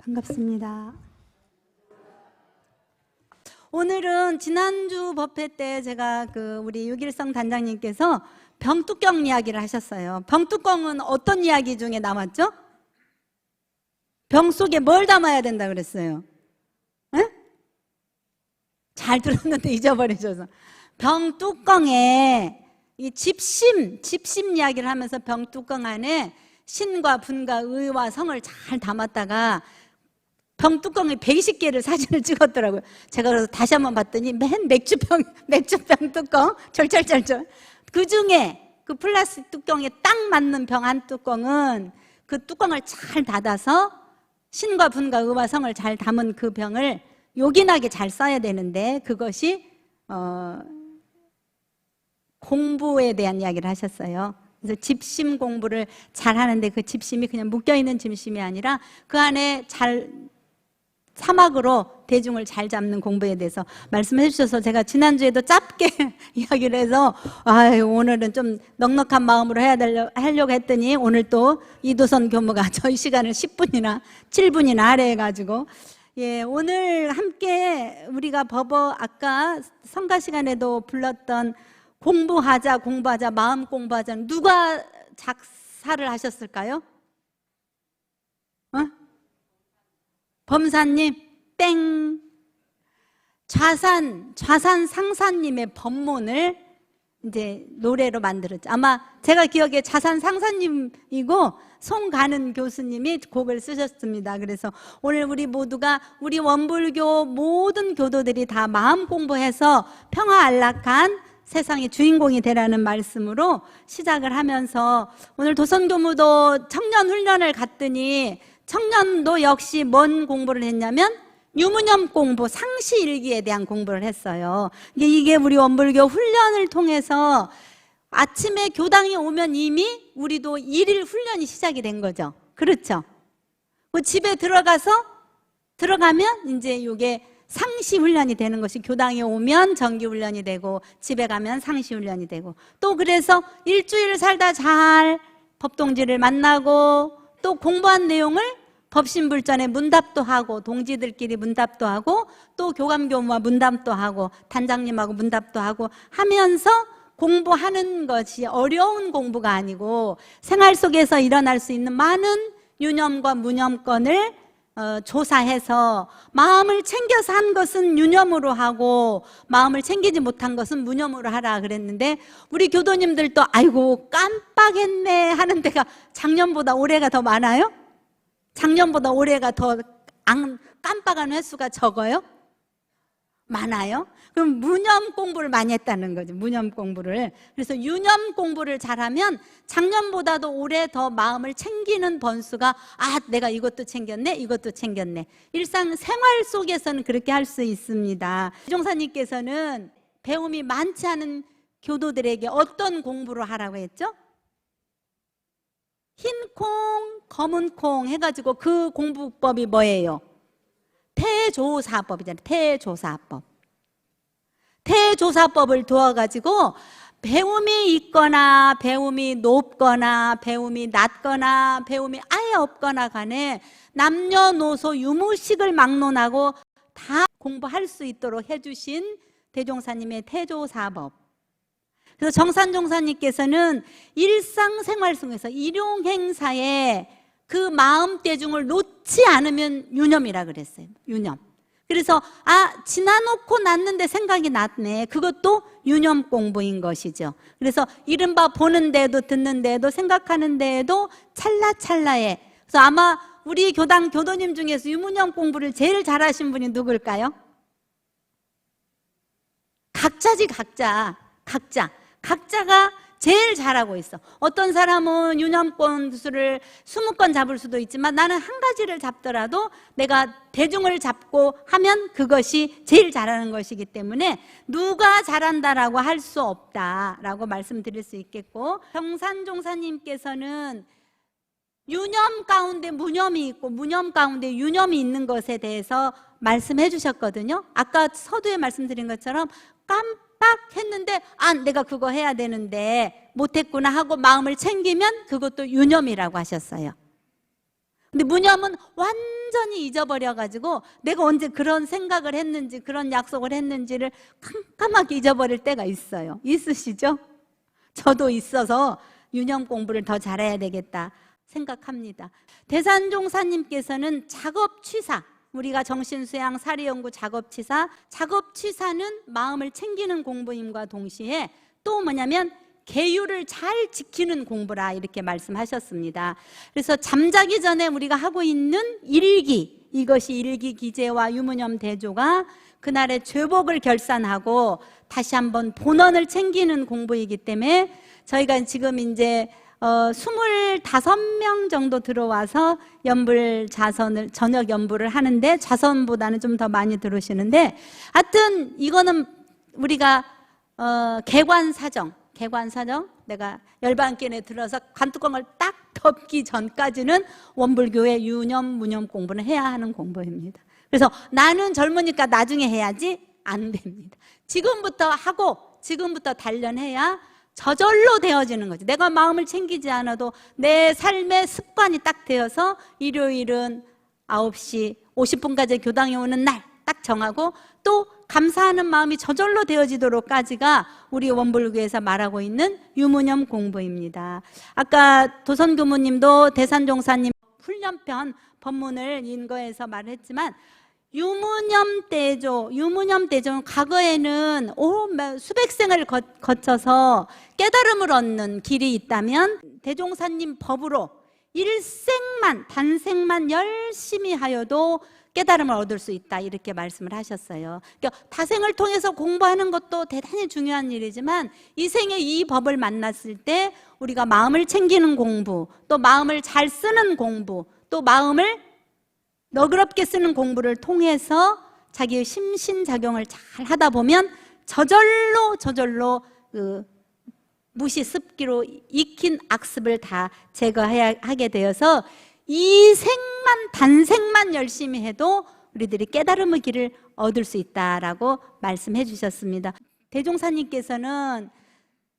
반갑습니다. 오늘은 지난주 법회 때 제가 우리 유길성 단장님께서 병뚜껑 이야기를 하셨어요. 병뚜껑은 어떤 이야기 중에 남았죠? 병 속에 뭘 담아야 된다 그랬어요? 에? 잘 들었는데 잊어버리셔서. 병뚜껑에 이 집심 이야기를 하면서 병뚜껑 안에 신과 분과 의와 성을 잘 담았다가 병뚜껑에 120개를 사진을 찍었더라고요. 제가 그래서 다시 한번 봤더니 맨 맥주병 뚜껑 절절절절. 그 중에 그 플라스틱 뚜껑에 딱 맞는 병 한 뚜껑은 그 뚜껑을 잘 닫아서 신과 분과 의와 성을 잘 담은 그 병을 요긴하게 잘 써야 되는데 그것이 공부에 대한 이야기를 하셨어요. 그래서 집심 공부를 잘 하는데 그 집심이 그냥 묶여있는 집심이 아니라 그 안에 잘 사막으로 대중을 잘 잡는 공부에 대해서 말씀해 주셔서 제가 지난주에도 짧게 이야기를 해서 오늘은 좀 넉넉한 마음으로 하려고 했더니 오늘 또 이도선 교무가 저희 시간을 10분이나 7분이나 할애해가지고 오늘 함께 우리가 아까 성가 시간에도 불렀던 공부하자 마음 공부하자 누가 작사를 하셨을까요? 범사님 땡. 좌산 상사님의 법문을 이제 노래로 만들었죠. 아마 제가 기억에 좌산 상사님이고 송가는 교수님이 곡을 쓰셨습니다. 그래서 오늘 우리 모두가 우리 원불교 모든 교도들이 다 마음 공부해서 평화 안락한 세상의 주인공이 되라는 말씀으로 시작을 하면서 오늘 도선교무도 청년 훈련을 갔더니 청년도 역시 뭔 공부를 했냐면 유무념 공부, 상시일기에 대한 공부를 했어요. 이게 우리 원불교 훈련을 통해서 아침에 교당에 오면 이미 우리도 일일 훈련이 시작이 된 거죠. 그렇죠? 집에 들어가면 이제 이게 상시 훈련이 되는 것이 교당에 오면 정기 훈련이 되고 집에 가면 상시 훈련이 되고 또 그래서 일주일 살다 잘 법동지를 만나고 또 공부한 내용을 법신불전에 문답도 하고 동지들끼리 문답도 하고 또 교감교무와 문답도 하고 단장님하고 문답도 하고 하면서 공부하는 것이 어려운 공부가 아니고 생활 속에서 일어날 수 있는 많은 유념과 무념권을 조사해서 마음을 챙겨서 한 것은 유념으로 하고 마음을 챙기지 못한 것은 무념으로 하라 그랬는데 우리 교도님들도 아이고 깜빡했네 하는 데가 작년보다 올해가 더 많아요? 작년보다 올해가 더 깜빡한 횟수가 적어요? 많아요? 그럼 무념 공부를 많이 했다는 거죠. 무념 공부를. 그래서 유념 공부를 잘하면 작년보다도 올해 더 마음을 챙기는 번수가 내가 이것도 챙겼네 이것도 챙겼네. 일상생활 속에서는 그렇게 할 수 있습니다. 종사님께서는 배움이 많지 않은 교도들에게 어떤 공부를 하라고 했죠? 흰 콩, 검은 콩 해가지고 그 공부법이 뭐예요? 태조사법이잖아요. 태조사법. 태조사법을 두어가지고 배움이 있거나 배움이 높거나 배움이 낮거나 배움이 아예 없거나 간에 남녀노소 유무식을 막론하고 다 공부할 수 있도록 해주신 대종사님의 태조사법. 그래서 정산종사님께서는 일상생활 속에서 일용행사에 그 마음대중을 놓지 않으면 유념이라 그랬어요. 유념. 그래서 지나놓고 났는데 생각이 났네. 그것도 유념 공부인 것이죠. 그래서 이른바 보는 데에도 듣는 데에도 생각하는 데에도 찰나찰나에. 그래서 아마 우리 교당 교도님 중에서 유무념 공부를 제일 잘하신 분이 누굴까요? 각자지 각자가 제일 잘하고 있어. 어떤 사람은 유념권 수를 20건 잡을 수도 있지만 나는 한 가지를 잡더라도 내가 대중을 잡고 하면 그것이 제일 잘하는 것이기 때문에 누가 잘한다라고 할 수 없다라고 말씀드릴 수 있겠고, 병산종사님께서는 유념 가운데 무념이 있고 무념 가운데 유념이 있는 것에 대해서 말씀해 주셨거든요. 아까 서두에 말씀드린 것처럼 깜빡했는데 내가 그거 해야 되는데 못했구나 하고 마음을 챙기면 그것도 유념이라고 하셨어요. 근데 무념은 완전히 잊어버려가지고 내가 언제 그런 생각을 했는지 그런 약속을 했는지를 깜깜하게 잊어버릴 때가 있어요. 있으시죠? 저도 있어서 유념 공부를 더 잘해야 되겠다 생각합니다. 대산종사님께서는 작업취사, 우리가 정신수양 사리연구 작업취사는 마음을 챙기는 공부임과 동시에 또 뭐냐면 계율을 잘 지키는 공부라 이렇게 말씀하셨습니다. 그래서 잠자기 전에 우리가 하고 있는 일기, 이것이 일기 기재와 유무념 대조가 그날의 죄복을 결산하고 다시 한번 본원을 챙기는 공부이기 때문에 저희가 지금 이제 25명 정도 들어와서 연불 자선을 저녁 연불을 하는데 자선보다는 좀 더 많이 들어오시는데 하여튼 이거는 우리가 개관사정 내가 열반길에 들어서 관뚜껑을 딱 덮기 전까지는 원불교의 유념 무념 공부는 해야 하는 공부입니다. 그래서 나는 젊으니까 나중에 해야지 안 됩니다. 지금부터 하고 지금부터 단련해야 저절로 되어지는 거죠. 내가 마음을 챙기지 않아도 내 삶의 습관이 딱 되어서 일요일은 9시 50분까지 교당에 오는 날 딱 정하고 또 감사하는 마음이 저절로 되어지도록까지가 우리 원불교에서 말하고 있는 유무념 공부입니다. 아까 도선교무님도 대산종사님 훈련편 법문을 인거해서 말했지만 유무념 대조는 과거에는 수백 생을 거쳐서 깨달음을 얻는 길이 있다면 대종사님 법으로 단생만 열심히 하여도 깨달음을 얻을 수 있다 이렇게 말씀을 하셨어요. 그러니까 다생을 통해서 공부하는 것도 대단히 중요한 일이지만 이 생에 이 법을 만났을 때 우리가 마음을 챙기는 공부, 또 마음을 잘 쓰는 공부, 또 마음을 너그럽게 쓰는 공부를 통해서 자기의 심신작용을 잘 하다 보면 저절로 무시 습기로 익힌 악습을 다 제거하게 되어서 단생만 열심히 해도 우리들이 깨달음의 길을 얻을 수 있다라고 말씀해 주셨습니다. 대종사님께서는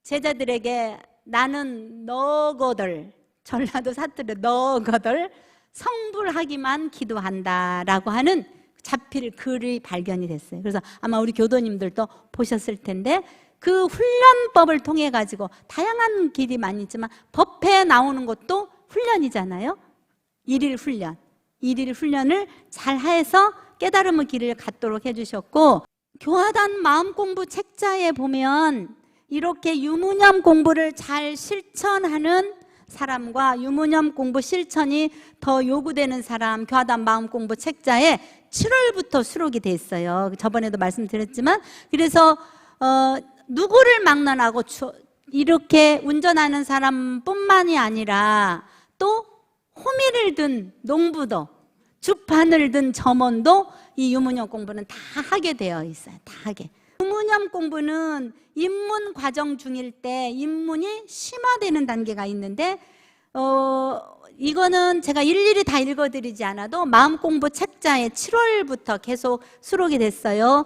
제자들에게 나는 너거들, 전라도 사투리 너거들 성불하기만 기도한다라고 하는 자필 글이 발견이 됐어요. 그래서 아마 우리 교도님들도 보셨을 텐데 그 훈련법을 통해 가지고 다양한 길이 많이 있지만 법에 나오는 것도 훈련이잖아요. 일일 훈련을 잘 해서 깨달음의 길을 갖도록 해주셨고, 교화단 마음공부 책자에 보면 이렇게 유무념 공부를 잘 실천하는 사람과 유무념 공부 실천이 더 요구되는 사람, 교화단 마음공부 책자에 7월부터 수록이 돼 있어요. 저번에도 말씀드렸지만, 그래서 누구를 막론하고 이렇게 운전하는 사람뿐만이 아니라 또 호미를 든 농부도, 주판을 든 점원도 이 유무념 공부는 다 하게 되어 있어요. 다 하게. 유무념 공부는 입문 과정 중일 때 입문이 심화되는 단계가 있는데 이거는 제가 일일이 다 읽어드리지 않아도 마음공부 책자에 7월부터 계속 수록이 됐어요.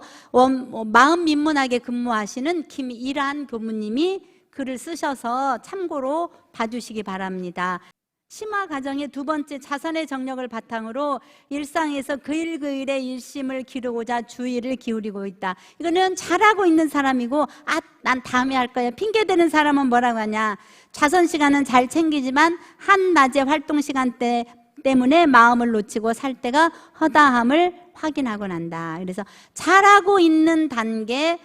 마음 민문학에 근무하시는 김일한 교무님이 글을 쓰셔서 참고로 봐주시기 바랍니다. 심화 과정의 두 번째 자선의 정력을 바탕으로 일상에서 그일그일의 일심을 기르고자 주의를 기울이고 있다. 이거는 잘하고 있는 사람이고 난 다음에 할 거야. 핑계대는 사람은 뭐라고 하냐. 자선 시간은 잘 챙기지만 한낮의 활동 시간대 때문에 마음을 놓치고 살 때가 허다함을 확인하고 난다. 그래서 잘하고 있는 단계,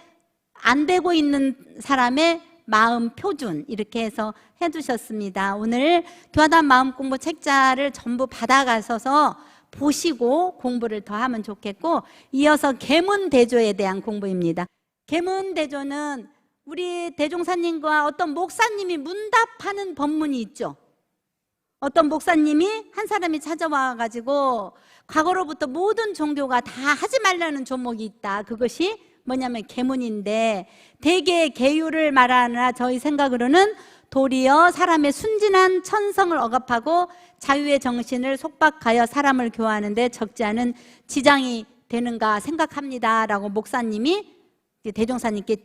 안 되고 있는 사람의 마음 표준 이렇게 해서 해두셨습니다. 오늘 교화단 마음공부 책자를 전부 받아가셔서 보시고 공부를 더 하면 좋겠고, 이어서 계문대조에 대한 공부입니다. 계문대조는 우리 대종사님과 어떤 목사님이 문답하는 법문이 있죠. 어떤 목사님이 한 사람이 찾아와 가지고 과거로부터 모든 종교가 다 하지 말라는 종목이 있다. 그것이 뭐냐면 계문인데, 대개 계율을 말하느라 저희 생각으로는 도리어 사람의 순진한 천성을 억압하고 자유의 정신을 속박하여 사람을 교화하는데 적지 않은 지장이 되는가 생각합니다 라고 목사님이 대종사님께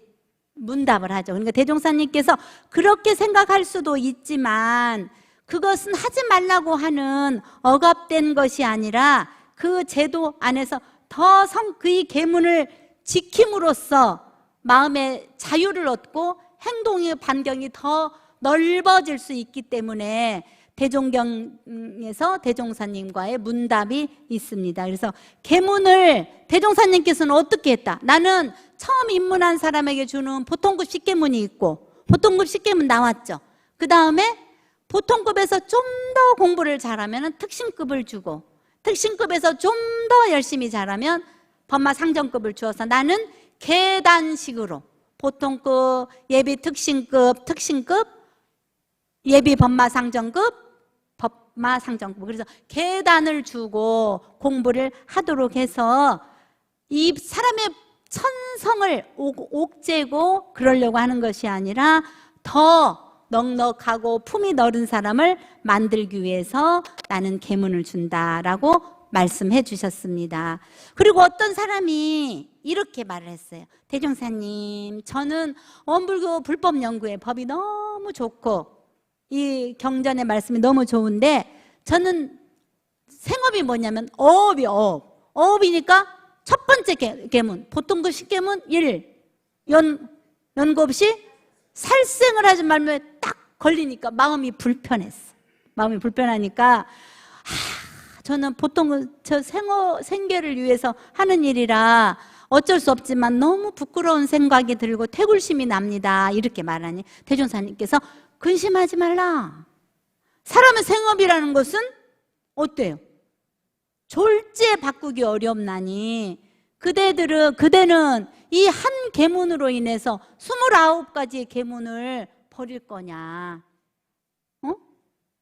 문답을 하죠. 그러니까 대종사님께서 그렇게 생각할 수도 있지만 그것은 하지 말라고 하는 억압된 것이 아니라 그 제도 안에서 더 그의 계문을 지킴으로써 마음의 자유를 얻고 행동의 반경이 더 넓어질 수 있기 때문에 대종경에서 대종사님과의 문답이 있습니다. 그래서 계문을 대종사님께서는 어떻게 했다? 나는 처음 입문한 사람에게 주는 보통급 십계문이 있고, 보통급 십계문 나왔죠. 그 다음에 보통급에서 좀 더 공부를 잘하면 특신급을 주고, 특신급에서 좀 더 열심히 잘하면 법마상정급을 주어서 나는 계단식으로 보통급, 예비 특신급, 특신급, 예비 법마상정급, 법마상정급, 그래서 계단을 주고 공부를 하도록 해서 이 사람의 천성을 옥죄고 그러려고 하는 것이 아니라 더 넉넉하고 품이 넓은 사람을 만들기 위해서 나는 계문을 준다라고 말씀해 주셨습니다. 그리고 어떤 사람이 이렇게 말을 했어요. 대종사님, 저는 원불교 불법 연구에 법이 너무 좋고 이 경전의 말씀이 너무 좋은데 저는 생업이 뭐냐면 어업이니까 첫 번째 계문, 보통급 십계문 1, 연급시 살생을 하지 말면 딱 걸리니까 마음이 불편했어. 마음이 불편하니까 저는 보통 저 생계를 위해서 하는 일이라 어쩔 수 없지만 너무 부끄러운 생각이 들고 태굴심이 납니다. 이렇게 말하니 대종사님께서 근심하지 말라. 사람의 생업이라는 것은 어때요? 졸지에 바꾸기 어렵나니 그대는 이 한 계문으로 인해서 29가지의 계문을 버릴 거냐?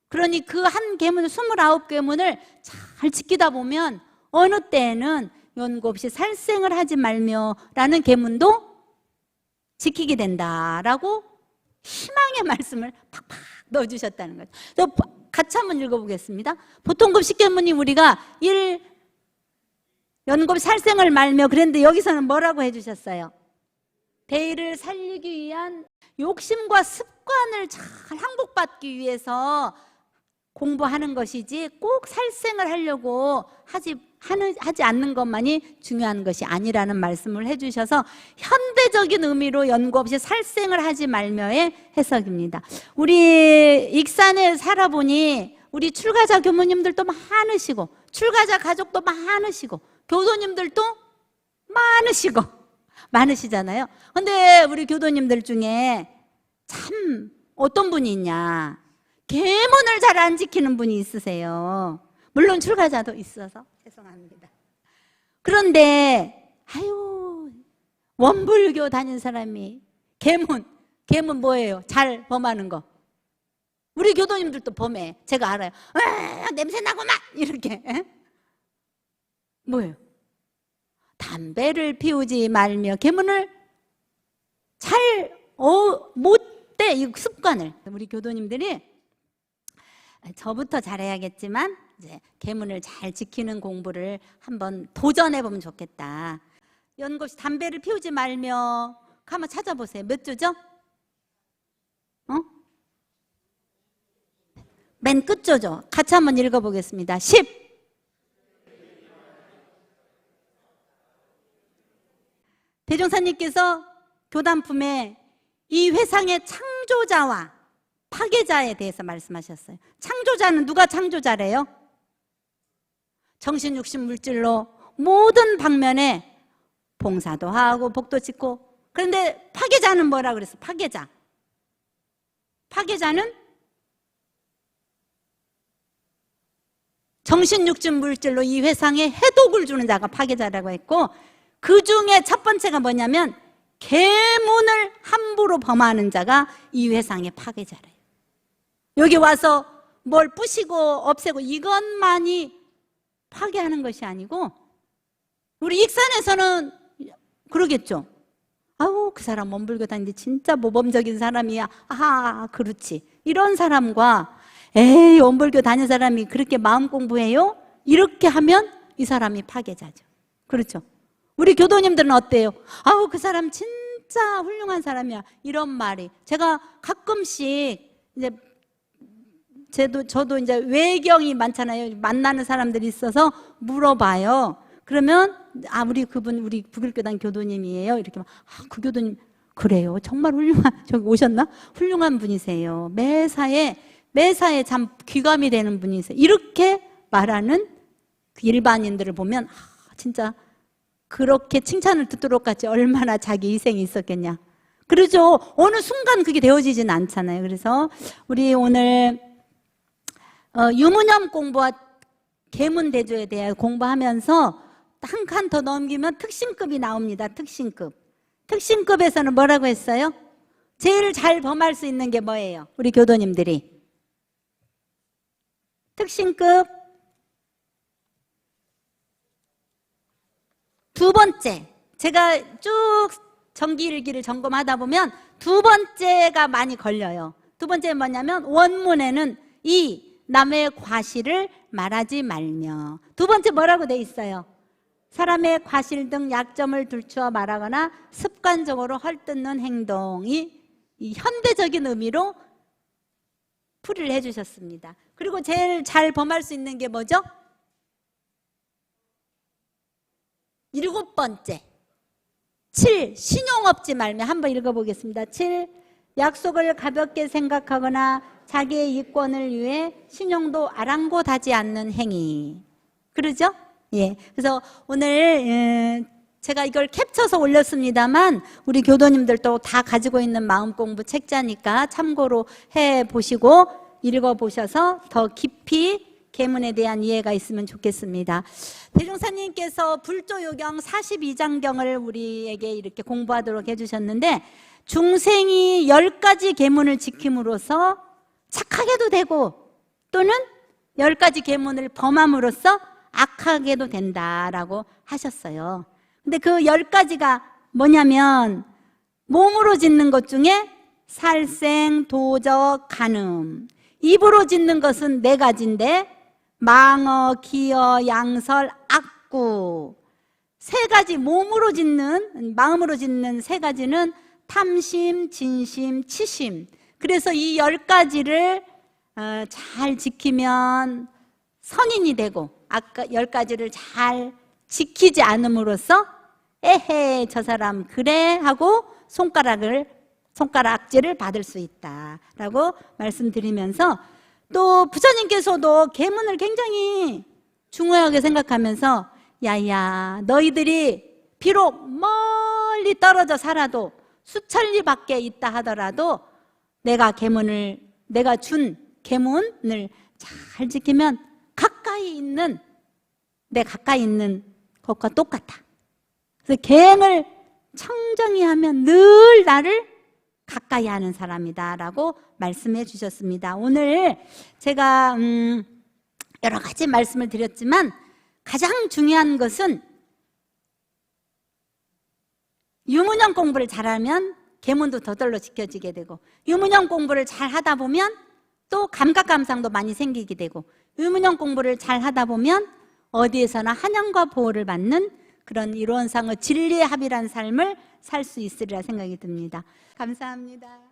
그러니 그 한 계문, 29계문을 잘 지키다 보면 어느 때에는 연고 없이 살생을 하지 말며라는 계문도 지키게 된다라고 희망의 말씀을 팍팍 넣어주셨다는 거죠. 저 같이 한번 읽어보겠습니다. 보통급 십계문이 우리가 1, 연곱 살생을 말며 그랬는데 여기서는 뭐라고 해주셨어요? 대의를 살리기 위한 욕심과 습관을 잘 항복받기 위해서 공부하는 것이지 꼭 살생을 하려고 하지 않는 것만이 중요한 것이 아니라는 말씀을 해주셔서 현대적인 의미로 연고 없이 살생을 하지 말며의 해석입니다. 우리 익산에 살아보니 우리 출가자 교모님들도 많으시고 출가자 가족도 많으시고 교도님들도 많으시잖아요. 근데 우리 교도님들 중에 참 어떤 분이 있냐, 계문을 잘 안 지키는 분이 있으세요. 물론 출가자도 있어서 죄송합니다. 그런데 원불교 다닌 사람이 계문 뭐예요? 잘 범하는 거. 우리 교도님들도 범해. 제가 알아요. 냄새나고만 이렇게. 뭐예요? 담배를 피우지 말며 계문을 잘 못돼. 이 습관을 우리 교도님들이 저부터 잘해야겠지만 이제 계문을 잘 지키는 공부를 한번 도전해 보면 좋겠다. 연곱시 담배를 피우지 말며 한번 찾아보세요. 몇 조죠? 맨 끝조죠. 같이 한번 읽어보겠습니다. 10. 대종사님께서 교단품에 이 회상의 창조자와 파괴자에 대해서 말씀하셨어요. 창조자는 누가 창조자래요? 정신, 육신, 물질로 모든 방면에 봉사도 하고 복도 짓고. 그런데 파괴자는 뭐라 그랬어? 파괴자는 정신, 육신, 물질로 이 회상에 해독을 주는 자가 파괴자라고 했고, 그 중에 첫 번째가 뭐냐면 계문을 함부로 범하는 자가 이 회상의 파괴자래요. 여기 와서 뭘 부시고 없애고 이것만이 파괴하는 것이 아니고, 우리 익산에서는 그러겠죠. 그 사람 원불교 다니는데 진짜 모범적인 사람이야. 그렇지. 이런 사람과 원불교 다닌 사람이 그렇게 마음 공부해요? 이렇게 하면 이 사람이 파괴자죠. 그렇죠. 우리 교도님들은 어때요? 그 사람 진짜 훌륭한 사람이야. 이런 말이 제가 가끔씩 이제 저도 이제 외경이 많잖아요. 만나는 사람들이 있어서 물어봐요. 그러면 우리 북일교단 교도님이에요. 이렇게 그 교도님 그래요. 정말 저기 오셨나? 훌륭한 분이세요. 매사에 참 귀감이 되는 분이세요. 이렇게 말하는 그 일반인들을 보면 진짜 그렇게 칭찬을 듣도록 같이 얼마나 자기 희생이 있었겠냐. 그러죠. 어느 순간 그게 되어지진 않잖아요. 그래서 우리 오늘 유무념 공부와 계문대조에 대해 공부하면서 한 칸 더 넘기면 특신급이 나옵니다. 특신급. 특신급에서는 뭐라고 했어요? 제일 잘 범할 수 있는 게 뭐예요? 우리 교도님들이. 특신급 두 번째. 제가 쭉 정기일기를 점검하다 보면 두 번째가 많이 걸려요. 두 번째는 뭐냐면 원문에는 이 남의 과실을 말하지 말며. 두 번째 뭐라고 돼 있어요? 사람의 과실 등 약점을 들추어 말하거나 습관적으로 헐뜯는 행동이 이 현대적인 의미로 풀이를 해주셨습니다. 그리고 제일 잘 범할 수 있는 게 뭐죠? 일곱 번째. 7. 신용 없지 말며. 한번 읽어보겠습니다. 7. 약속을 가볍게 생각하거나 자기의 이권을 위해 신용도 아랑곳하지 않는 행위. 그러죠? 예. 그래서 오늘 제가 이걸 캡쳐서 올렸습니다만 우리 교도님들도 다 가지고 있는 마음공부 책자니까 참고로 해보시고 읽어보셔서 더 깊이 계문에 대한 이해가 있으면 좋겠습니다. 대종사님께서 불조요경 42장경을 우리에게 이렇게 공부하도록 해주셨는데 중생이 10가지 계문을 지킴으로써 착하게도 되고 또는 10가지 계문을 범함으로써 악하게도 된다라고 하셨어요. 근데 그 10가지가 뭐냐면 몸으로 짓는 것 중에 살생, 도적, 간음. 입으로 짓는 것은 4가지인데 망어, 기어, 양설, 악구. 3가지 마음으로 짓는 3가지는 탐심, 진심, 치심. 그래서 이 10가지를 잘 지키면 선인이 되고 아까 10가지를 잘 지키지 않음으로써 에헤 저 사람 그래 하고 손가락질을 받을 수 있다라고 말씀드리면서 또 부처님께서도 계문을 굉장히 중요하게 생각하면서 야야 너희들이 비록 멀리 떨어져 살아도 수천리 밖에 있다 하더라도 내가 준 계문을 잘 지키면 내 가까이 있는 것과 똑같아. 그래서 계행을 청정히 하면 늘 나를 가까이 하는 사람이다라고 말씀해 주셨습니다. 오늘 제가 여러 가지 말씀을 드렸지만 가장 중요한 것은 유문형 공부를 잘하면 계문도 더덜로 지켜지게 되고 유문형 공부를 잘 하다 보면 또 감각감상도 많이 생기게 되고 유문형 공부를 잘 하다 보면 어디에서나 한영과 보호를 받는 그런 이론상의 진리의 합일한 삶을 살 수 있으리라 생각이 듭니다. 감사합니다.